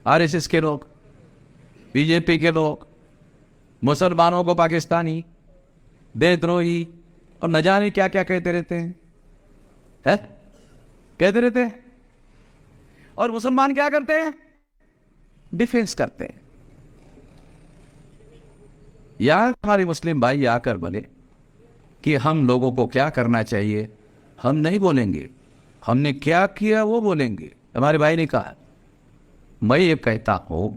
RSS के लोग, BJP के लोग मुसलमानों को पाकिस्तानी, देशद्रोही और न जाने क्या क्या कहते रहते हैं, है? कहते रहते हैं। और मुसलमान क्या करते हैं? डिफेंस करते हैं। यार हमारे मुस्लिम भाई आकर बोले कि हम लोगों को क्या करना चाहिए, हम नहीं बोलेंगे, हमने क्या किया वो बोलेंगे। हमारे भाई ने कहा, मैं ये कहता हूं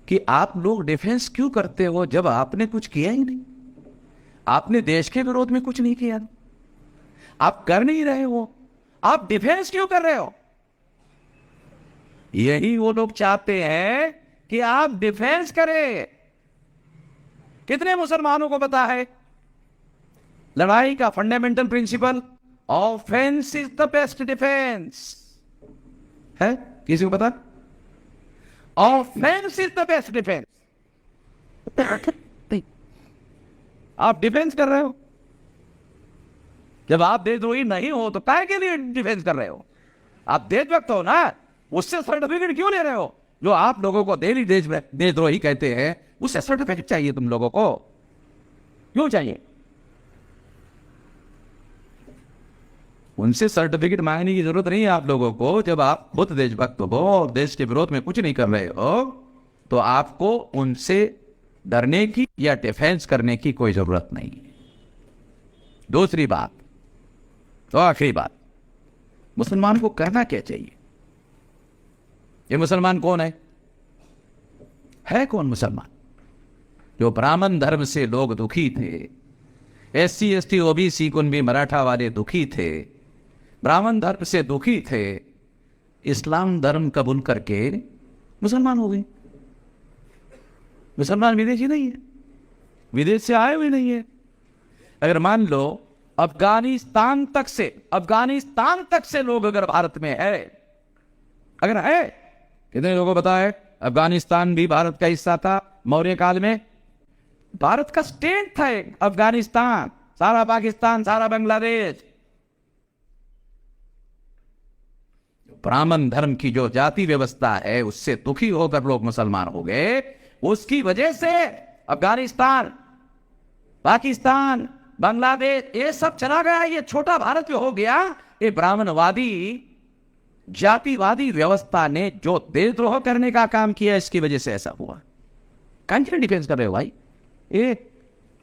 कि आप लोग डिफेंस क्यों करते हो जब आपने कुछ किया ही नहीं? आपने देश के विरोध में कुछ नहीं किया, आप कर नहीं रहे हो, आप डिफेंस क्यों कर रहे हो? यही वो लोग चाहते हैं कि आप डिफेंस करें। कितने मुसलमानों को पता है लड़ाई का fundamental principle, offence is the best defence? है किसी को पता? Offence is the best defence. आप डिफेंस कर रहे हो। जब आप देशद्रोही नहीं हो तो काय के लिए डिफेंस कर रहे हो? आप देशभक्त हो ना, उससे सर्टिफिकेट क्यों ले रहे हो? जो आप लोगों को डेली देशद्रोही कहते हैं, उससे सर्टिफिकेट चाहिए तुम लोगों को, क्यों चाहिए? उनसे सर्टिफिकेट मांगने की जरूरत नहीं है आप लोगों को। जब आप खुद देशभक्त हो और देश के विरोध में कुछ नहीं कर रहे हो तो आपको उनसे डरने की या डिफेंस करने की कोई जरूरत नहीं है। दूसरी बात तो आखिरी बात, मुसलमान को करना क्या चाहिए? ये मुसलमान कौन है कौन मुसलमान? जो ब्राह्मण धर्म से लोग दुखी थे, SC ST OBC कुनबी मराठा वाले दुखी थे, ब्राह्मण धर्म से दुखी थे, इस्लाम धर्म कबूल करके मुसलमान हो गए। मुसलमान विदेशी नहीं है, विदेश से आए हुए नहीं है। अगर मान लो अफगानिस्तान तक से लोग अगर भारत में है, अगर है, कितने लोगों को पता है अफगानिस्तान भी भारत का हिस्सा था मौर्य काल में? भारत का स्टेट था अफगानिस्तान, सारा पाकिस्तान, सारा बांग्लादेश। ब्राह्मण धर्म की जो जाति व्यवस्था है उससे दुखी होकर लोग मुसलमान हो गए। उसकी वजह से अफगानिस्तान, पाकिस्तान, बांग्लादेश ये सब चला गया, ये छोटा भारत में हो गया। ये ब्राह्मणवादी जातिवादी व्यवस्था ने जो देशद्रोह करने का काम किया, इसकी वजह से ऐसा हुआ। कौन डिफेंस कर रहे हो भाई? ये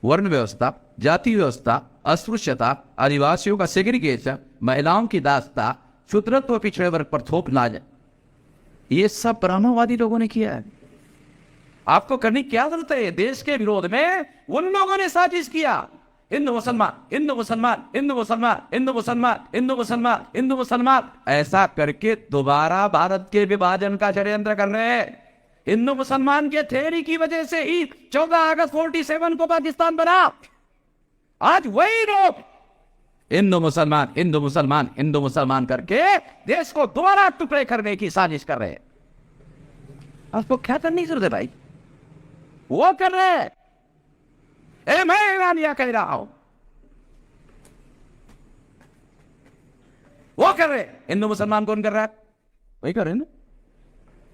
वर्ण व्यवस्था, जाति व्यवस्था, अस्पृश्यता, आदिवासियों का सेग्रीगेशन, महिलाओं की दास्ता, शूद्रत्व, पिछड़े वर्ग पर थोप लाज, ये सब ब्राह्मणवादी लोगों ने किया है। आपको करने की क्या जरूरत है? देश के विरोध में उन लोगों ने साजिश किया, हिंदू मुसलमान, हिंदू मुसलमान, हिंदू मुसलमान, हिंदू मुसलमान, हिंदू मुसलमान, हिंदू मुसलमान, ऐसा करके दोबारा भारत के विभाजन का षड्यंत्र कर रहे हैं। हिंदू मुसलमान के थ्योरी की वजह से ही 14 अगस्त 47 को पाकिस्तान बना। आज वही लोग हिंदू मुसलमान, हिंदू मुसलमान, हिंदू मुसलमान करके देश को दोबारा टुकड़े करने की साजिश कर रहे हैं। आपको क्या करने की जरूरत है भाई? वो कर रहे हैं। मैं ईरानिया कह रहा हूं, वो कर रहे। हिंदू मुसलमान कौन कर रहा है? वही कर रहे ना।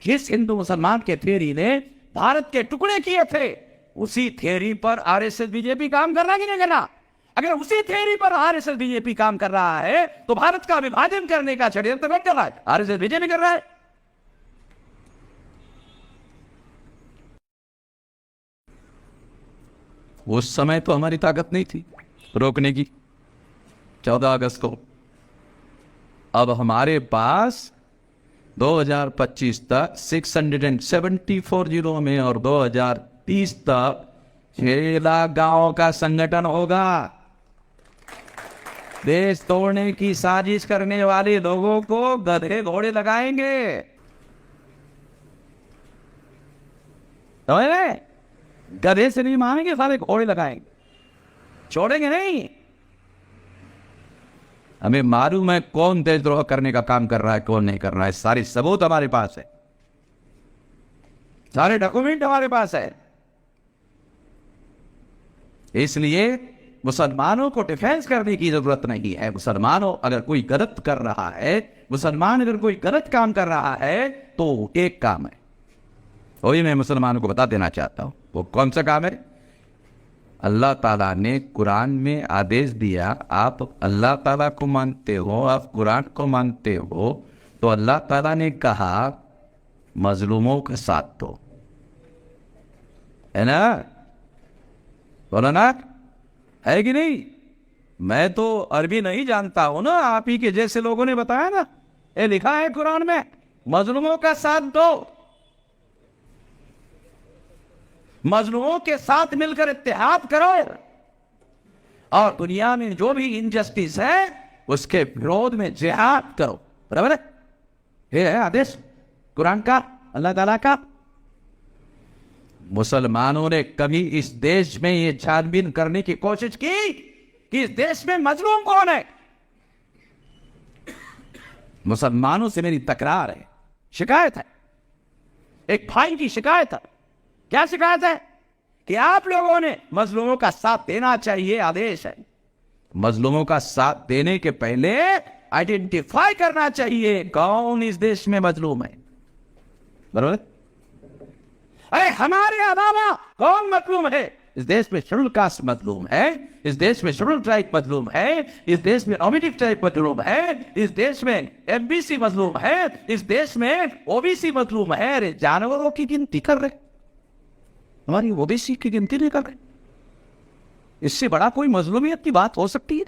जिस हिंदू मुसलमान के थ्योरी ने भारत के टुकड़े किए थे, उसी थ्योरी पर आरएसएस बीजेपी काम कर रहा है कि नहीं कर रहा? अगर उसी थ्योरी पर आरएसएस बीजेपी काम कर रहा है तो भारत का विभाजन करने का षड्यंत्र कौन कर रहा है? आरएसएस बीजेपी कर रहा है। उस समय तो हमारी ताकत नहीं थी रोकने की 14 अगस्त को। अब हमारे पास 2025 तक 674 जिलों में और 2030 तक 6 लाख गांवों का संगठन होगा। देश तोड़ने की साजिश करने वाले लोगों को गधे घोड़े लगाएंगे, समझ रहे? गधे से नहीं मारेंगे, सारे घोड़े लगाएंगे, छोड़ेंगे नहीं। हमें मालूम है कौन देशद्रोह करने का काम कर रहा है, कौन नहीं कर रहा है। सारे सबूत हमारे पास है, सारे डॉक्यूमेंट हमारे पास है। इसलिए मुसलमानों को डिफेंस करने की जरूरत नहीं है। मुसलमानों अगर कोई गलत कर रहा है, मुसलमान अगर कोई गलत काम कर रहा है तो एक काम है, वही मैं मुसलमानों को बता देना चाहता हूं। वो कौन सा काम है? अल्लाह ताला ने कुरान में आदेश दिया, आप अल्लाह ताला को मानते हो, आप कुरान को मानते हो, तो अल्लाह ताला ने कहा मजलूमों का साथ दो, है ना? बोला ना, है कि नहीं? मैं तो अरबी नहीं जानता हूं ना, आप ही के जैसे लोगों ने बताया ना, ये लिखा है कुरान में, मजलूमों का साथ दो, मजलूमों के साथ मिलकर इत्तेहाद करो, और दुनिया में जो भी इनजस्टिस है उसके विरोध में जिहाद करो। बराबर है? ये है आदेश कुरान का, अल्लाह ताला का। मुसलमानों ने कभी इस देश में ये छानबीन करने की कोशिश की कि इस देश में मजलूम कौन है? मुसलमानों से मेरी तकरार है, शिकायत है, एक भाई की शिकायत है। क्या शिकायत है? कि आप लोगों ने मजलूमों का साथ देना चाहिए, आदेश है। मजलूमों का साथ देने के पहले आइडेंटिफाई करना चाहिए कौन इस देश में मजलूम है। बराबर? अरे हमारे अलावा कौन मजलूम है? इस देश में शेड्यूल कास्ट मजलूम है, इस देश में शेड्यूल ट्राइब मजलूम है, इस देश में नॉमिनेटिव ट्राइब मजलूम है, इस देश में एमबीसी मजलूम है, इस देश में ओबीसी मजलूम है। अरे जानवरों की गिनती कर रहे, हमारी ओबीसी की गिनती नहीं कर रहे। इससे बड़ा कोई मजलूमियत की बात हो सकती है?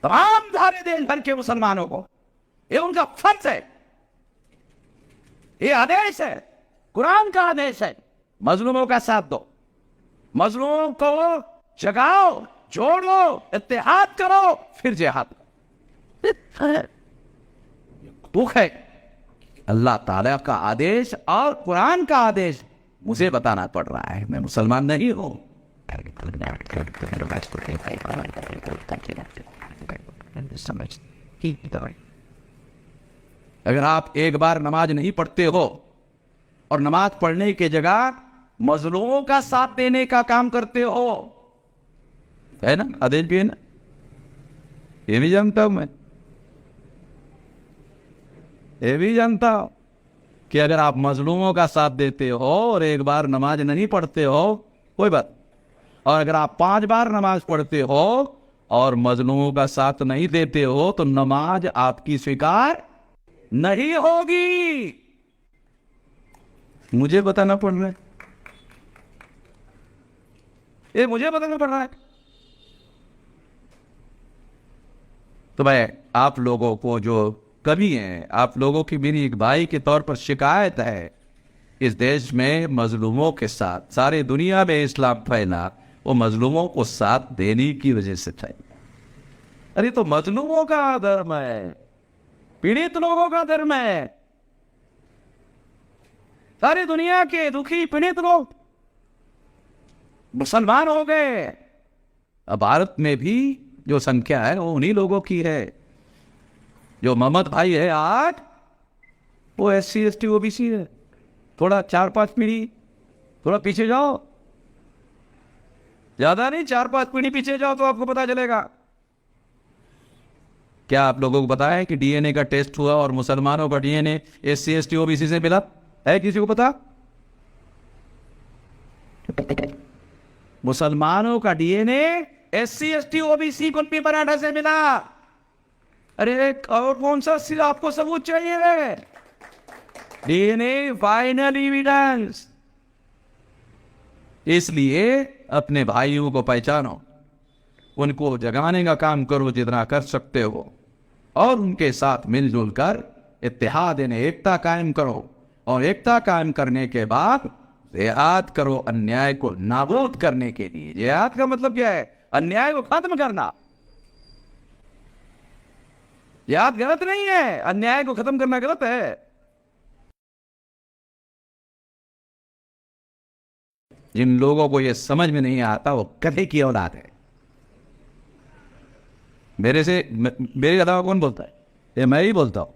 तमाम सारे देश भर के मुसलमानों को ये उनका फर्ज है, ये आदेश है, कुरान का आदेश है, मजलूमों का साथ दो, मजलूमों को जगाओ, जोड़ो, इत्तेहाद करो, फिर जिहाद। दुख है अल्लाह ताला का आदेश और कुरान का आदेश मुझे बताना पड़ रहा है, मैं मुसलमान नहीं हूं। अगर आप एक बार नमाज नहीं पढ़ते हो और नमाज पढ़ने की जगह मजलूमों का साथ देने का काम करते हो, है ना? आदेश भी है ना, ये भी जानता हूं मैं, ये भी जानता हूं कि अगर आप मजलूमों का साथ देते हो और एक बार नमाज नहीं पढ़ते हो कोई बात, और अगर आप 5 बार नमाज पढ़ते हो और मजलूमों का साथ नहीं देते हो तो नमाज आपकी स्वीकार नहीं होगी। मुझे बताना पड़ रहा है, ये मुझे बताना पड़ रहा है। तो भाई आप लोगों को जो कभी हैं, आप लोगों की मेरी एक भाई के तौर पर शिकायत है, इस देश में मजलूमों के साथ, सारे दुनिया में इस्लाम फैला वो मजलूमों को साथ देने की वजह से फैला। अरे तो मजलूमों का धर्म है, पीड़ित लोगों का धर्म है, सारी दुनिया के दुखी पीड़ित लोग मुसलमान हो गए। अब भारत में भी जो संख्या है वो उन्हीं लोगों की है। जो मोहम्मद भाई है आज वो SC ST OBC है। थोड़ा 4-5 पीढ़ी थोड़ा पीछे जाओ, ज्यादा नहीं 4-5 पीढ़ी पीछे जाओ तो आपको पता चलेगा। क्या आप लोगों को पता है कि DNA का टेस्ट हुआ और मुसलमानों का DNA SC ST OBC से मिला है? किसी को पता? मुसलमानों का DNA SC ST OBC कुल मराठा से मिला। अरे और कौन सा आपको सबूत चाहिए? DNA final evidence. इसलिए अपने भाइयों को पहचानो, उनको जगाने का काम करो जितना कर सकते हो, और उनके साथ मिलजुल कर इत्तेहाद यानी एकता कायम करो, और एकता कायम करने के बाद जिहाद करो अन्याय को नाबूद करने के लिए। जिहाद का मतलब क्या है? अन्याय को खत्म करना। जिहाद गलत नहीं है, अन्याय को खत्म करना गलत है। जिन लोगों को यह समझ में नहीं आता वो कभी की औलाद है। मेरे अलावा कौन बोलता है? ये मैं ही बोलता हूं।